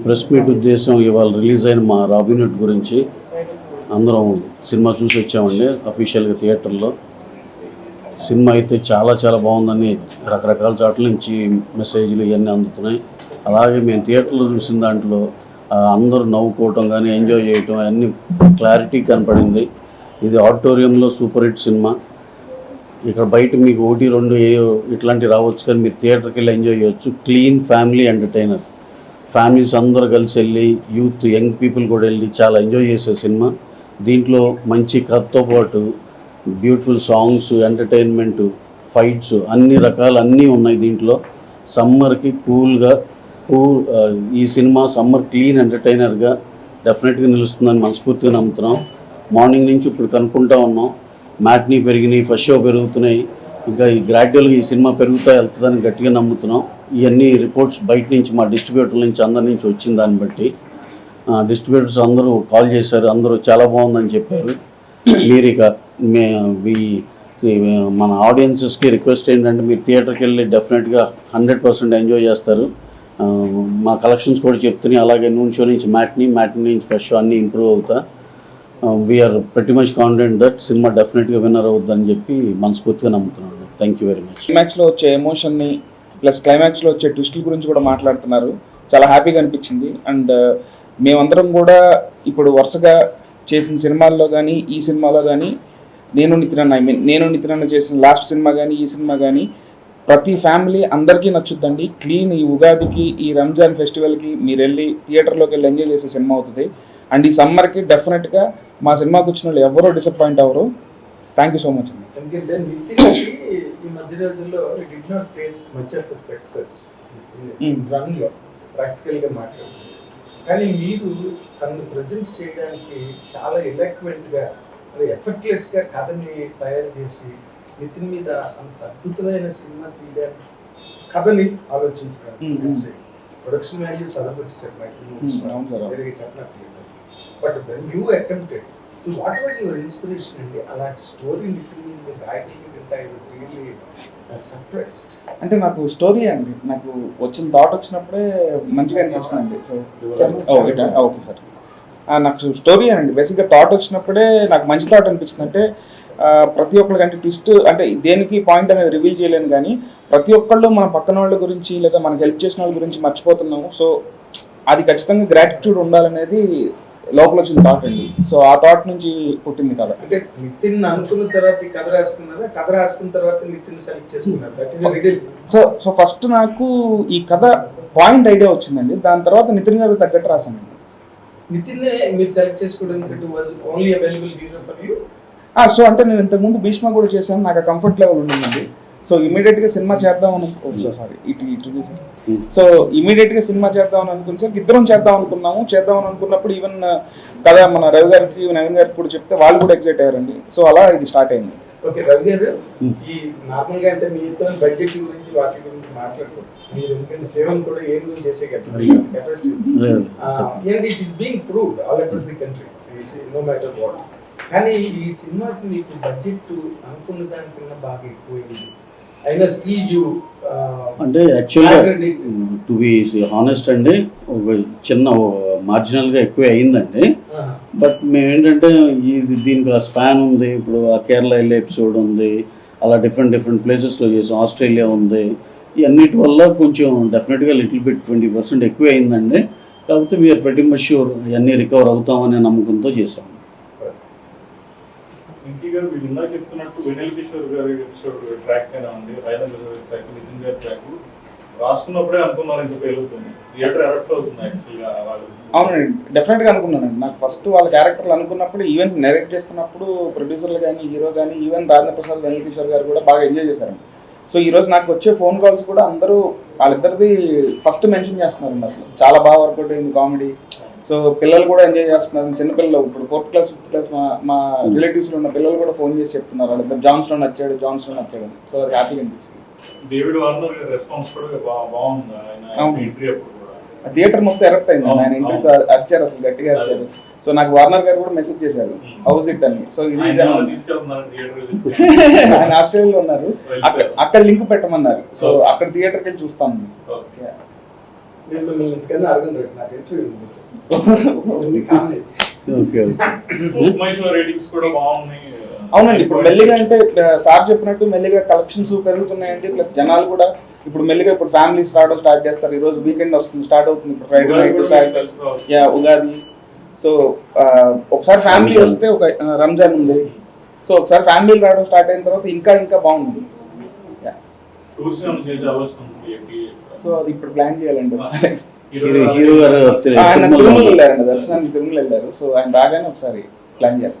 Press meet ఉద్దేశం ఇవాళ release అయిన మా రాబిన్ హుడ్ గురించి అందరం సినిమా చూసి వచ్చామండి అఫీషియల్గా థియేటర్లో. సినిమా అయితే చాలా చాలా బాగుందని రకరకాల చోట్ల నుంచి మెసేజ్లు ఇవన్నీ అందుతున్నాయి. అలాగే మేము థియేటర్లో చూసిన దాంట్లో అందరూ నవ్వుకోవటం కానీ ఎంజాయ్ చేయటం అన్నీ క్లారిటీ కనపడింది. ఇది ఆడిటోరియంలో సూపర్ హిట్ సినిమా. ఇక్కడ బయట మీకు 1-2 ఇట్లాంటివి రావచ్చు, కానీ మీరు థియేటర్కి వెళ్ళి ఎంజాయ్ చేయవచ్చు. క్లీన్ ఫ్యామిలీ ఎంటర్టైనర్, ఫ్యామిలీస్ అందరూ కలిసి వెళ్ళి యూత్ యంగ్ పీపుల్ కూడా వెళ్ళి చాలా ఎంజాయ్ చేసే సినిమా. దీంట్లో మంచి కథతో పాటు బ్యూటిఫుల్ సాంగ్స్, ఎంటర్టైన్మెంట్, ఫైట్స్ అన్ని రకాలు అన్నీ ఉన్నాయి దీంట్లో. సమ్మర్కి కూల్గా ఈ సినిమా సమ్మర్ క్లీన్ ఎంటర్టైనర్గా డెఫినెట్గా నిలుస్తుందని మనస్ఫూర్తిగా నమ్ముతున్నాం. మార్నింగ్ నుంచి ఇప్పుడు కనుక్కుంటా ఉన్నాం, మ్యాట్నీ పెరిగినాయి, ఫస్ట్ షో పెరుగుతున్నాయి, ఇంకా ఈ గ్రాడ్యువల్గా ఈ సినిమా పెరుగుతూ వెళ్తుందని గట్టిగా నమ్ముతున్నాం. ఇవన్నీ రిపోర్ట్స్ బయట నుంచి మా డిస్ట్రిబ్యూటర్ల నుంచి అందరి నుంచి వచ్చిన దాన్ని బట్టి డిస్ట్రిబ్యూటర్స్ అందరూ కాల్ చేశారు, అందరూ చాలా బాగుందని చెప్పారు. మీరు ఇక మన ఆడియన్సెస్కి రిక్వెస్ట్ ఏంటంటే మీరు థియేటర్కి వెళ్ళి డెఫినెట్గా 100% ఎంజాయ్ చేస్తారు. మా కలెక్షన్స్ కూడా చెప్తున్నాయి. అలాగే నూన్ షో నుంచి మ్యాట్నీ నుంచి ఫస్ట్ షో అన్నీ ఇంప్రూవ్ అవుతా. వీఆర్ ప్రతి మచ్ కాన్ఫిడెంట్ దట్ సినిమా డెఫినెట్గా విన్నర్ అవుతుందని చెప్పి మనస్ఫూర్తిగా నమ్ముతున్నాను. Thank you very much. క్లైమాక్స్లో వచ్చే ఎమోషన్ని ప్లస్ క్లైమాక్స్లో వచ్చే ట్విస్టుల గురించి కూడా మాట్లాడుతున్నారు. చాలా హ్యాపీగా అనిపించింది. అండ్ మేమందరం కూడా ఇప్పుడు వరుసగా చేసిన సినిమాల్లో కానీ ఈ సినిమాలో కానీ నేను నితిన్ చేసిన లాస్ట్ సినిమా కానీ ఈ సినిమా కానీ ప్రతి ఫ్యామిలీ అందరికీ నచ్చుద్దండి. క్లీన్ ఈ ఉగాదికి ఈ రంజాన్ ఫెస్టివల్కి మీరు వెళ్ళి థియేటర్లోకి వెళ్ళి ఎంజాయ్ చేసే సినిమా అవుతుంది. అండ్ ఈ సమ్మర్కి డెఫినెట్గా మా సినిమాకి వచ్చిన వాళ్ళు ఎవరో డిసప్పాయింట్ అవ్వరు. థ్యాంక్ యూ సో మచ్ అండి. ఈ మధ్య రోజుల్లో did not taste much of success రన్లో ప్రాక్టికల్గా మాట్లాడుతుంది. కానీ మీరు తనను ప్రజెంట్ చేయడానికి చాలా ఎలక్వెంట్గా ఎఫర్ట్లెస్గా కథని తయారు చేసి నితిన్ మీద అంత అద్భుతమైన సినిమా తీయడానికి కథని ఆలోచించడానికి ప్రొడక్షన్ వాల్యూస్ అదొకటి వేరే చెప్పనట్లేదు. But when you attempted, so what was your inspiration అండి? అలాంటి స్టోరీ నితిన్ మీద రాయగలిగితే ఐ వాజ్ రియల్లీ సర్ప్రైజ్డ్. అంటే నాకు స్టోరీ అండి, నాకు వచ్చిన థాట్ వచ్చినప్పుడే మంచిగా అనిపిస్తుందండి. సో ఓకే సార్, నాకు స్టోరీ అండి బేసిక్గా థాట్ వచ్చినప్పుడే నాకు మంచి థాట్ అనిపిస్తుంది. అంటే ప్రతి ఒక్కరికి అంటే ట్విస్ట్ అంటే దేనికి పాయింట్ అనేది రివీల్ చేయలేను, కానీ ప్రతి ఒక్కళ్ళు మన పక్కన వాళ్ళ గురించి లేదా మనకు హెల్ప్ చేసిన వాళ్ళ గురించి మర్చిపోతున్నాము. సో అది ఖచ్చితంగా గ్రాటిట్యూడ్ ఉండాలనేది లోపల వచ్చిన థాట్ అండి. సో ఆ థాట్ నుంచి పుట్టింది కథ. అంటే నితిన్ అనుకున్న తర్వాత కథ రాసుకున్నారా, కథ రాసుకున్న తర్వాత నితిన్ సెలెక్ట్ చేసుకున్నారు? సో ఫస్ట్ నాకు ఈ కథ పాయింట్ ఐడియా వచ్చిందండి, దాని తర్వాత నితిన్ గారికి తగ్గట్టు రాశానండి. నితిన్ మీరు సెలెక్ట్ చేసుకోవడానికి only available reason for you? So అంటే నేను ఇంతకుముందు భీష్మ కూడా చేశాను, నాకు కంఫర్ట్ లెవెల్ ఉండిందండి. సో ఇమీడియట్గా సినిమా చేద్దామని ఇమీడియట్గా సినిమా చేద్దామని అనుకుని సార్ ఇద్దరం చేద్దామని అనుకున్నప్పుడు ఈవెన్ కదా మన రవి గారికి నవీన్ గారికి కూడా చెప్తే వాళ్ళు కూడా ఎక్సైట్ అయ్యారండి. సో అలా ఇది స్టార్ట్ అయింది. ఓకే రవి గారు, ఈ నార్మల్గా అంటే మీతో బడ్జెట్ గురించి వాటి గురించి మాట్లాడుకోండి. మీరు ఎందుకంటే జీవన్ కూడా ఏం గురించి చేసే capacity it is being proved all across the country no matter what. కానీ ఈ సినిమాకి మీకు బడ్జెట్ అనుకున్న దానికన్నా బాగా ఎక్కువైంది. అయినా స్టిల్ యూ అంటే యాక్చువల్గా టు బి హానెస్ట్ అండి, ఒక చిన్న మార్జినల్గా ఎక్కువ అయిందండి. బట్ మేము ఏంటంటే దీనికి ఆ స్పాన్ ఉంది, ఇప్పుడు ఆ కేరళ వెళ్ళే ఎపిసోడ్ ఉంది, అలా డిఫరెంట్ ప్లేసెస్లో చేసాం, ఆస్ట్రేలియా ఉంది, ఇవన్నిటి వల్ల కొంచెం డెఫినెట్గా లిటిల్ బిట్ 20% ఎక్కువ అయిందండి. కాకపోతే వీఆర్ వెరీ మచ్ షూర్ ఇవన్నీ రికవర్ అవుతామనే నమ్మకంతో చేసాం. వెంకీ గారు వీళ్ళు ఇందాక చెప్తున్నట్టు వెన్నెల కిషోర్ గారి ఎపిసోడ్ ట్రాక్ అయినా ఉంది, రైనా ట్రాక్, నితిన్ గారి ట్రాక్ రాసుకున్నప్పుడే అనుకున్నారు ఇంకా పేలుతుంది, థియేటర్ ఎఫెక్ట్ అవుతుంది యాక్చువల్గా వాళ్ళు. అవునండి, డెఫినెట్గా అనుకున్నానండి. నాకు ఫస్ట్ వాళ్ళ క్యారెక్టర్లు అనుకున్నప్పుడు ఈవెన్ నెరేట్ చేస్తున్నప్పుడు ప్రొడ్యూసర్లు కానీ హీరో కానీ ఈవెన్ రాజేంద్ర ప్రసాద్ వెన్నెల కిషోర్ గారు కూడా బాగా ఎంజాయ్ చేశారండి. సో ఈరోజు నాకు వచ్చే ఫోన్ కాల్స్ కూడా అందరూ వాళ్ళిద్దరిది ఫస్ట్ మెన్షన్ చేస్తున్నారండి. అసలు చాలా బాగా వర్కౌట్ అయింది కామెడీ. సో పిల్లలు కూడా ఎంజాయ్ చేస్తున్నారు, చిన్నపిల్లలు ఇప్పుడు 4th క్లాస్ 5th క్లాస్ మా రిలేటివ్స్లో ఉన్న పిల్లలు కూడా ఫోన్ చేసి చెప్తున్నారు వాళ్ళిద్దరు జాన్స్లో నచ్చాడు. సో అది హ్యాపీగా అనిపిస్తుంది. డేవిడ్ వార్నర్ రెస్పాన్స్ కూడా బాగుంది. థియేటర్ మొత్తం ఎరప్ట్ అయింది, ఆయన ఇంటర్వ్యూతో అరిచారు, అసలు గట్టిగా అరిచారు. సో నాకు వార్నర్ గారు కూడా మెసేజ్ చేశారు హౌస్ ఇట్ అని. సో ఇది ఆయన ఆస్ట్రేలియాలో ఉన్నారు, అక్కడ లింక్ పెట్టమన్నారు. సో అక్కడ థియేటర్కి వెళ్ళి చూస్తాను. నేను మిమ్మల్ని ఎందుకన్నా అడగను రేపు నాకు ఇంటర్వ్యూ ఉంది కామెడీ. ఓకే మైషో రేటింగ్స్ కూడా బాగున్నాయి. అవునండి, ఇప్పుడు మెల్లిగా అంటే సార్ చెప్పినట్టు మెల్లిగా కలెక్షన్స్ పెరుగుతున్నాయండి. ప్లస్ జనాలు కూడా ఇప్పుడు మెల్లిగా ఇప్పుడు ఫ్యామిలీస్ రావడం స్టార్ట్ చేస్తారు. ఈ రోజు వీకెండ్ వస్తుంది, స్టార్ట్ అవుతుంది. ఇప్పుడు ఫ్రైడే నైట్ సాయంత్రం ఉగాది. సో ఒకసారి ఫ్యామిలీ వస్తే ఒక రంజాన్ ఉంది. సో ఒకసారి ఫ్యామిలీలు రావడం స్టార్ట్ అయిన తర్వాత ఇంకా ఇంకా బాగుంది. టూరిజం చేసే ఆలోచన ఉంది. సో అది ఇప్పుడు ప్లాన్ చేయాలండి ఒకసారి. హీరో గారు ఆయన తిరుమల వెళ్ళారండి, దర్శనానికి తిరుమల వెళ్ళారు. సో ఆయన రాగానే ఒకసారి ప్లాన్ చేయాలి.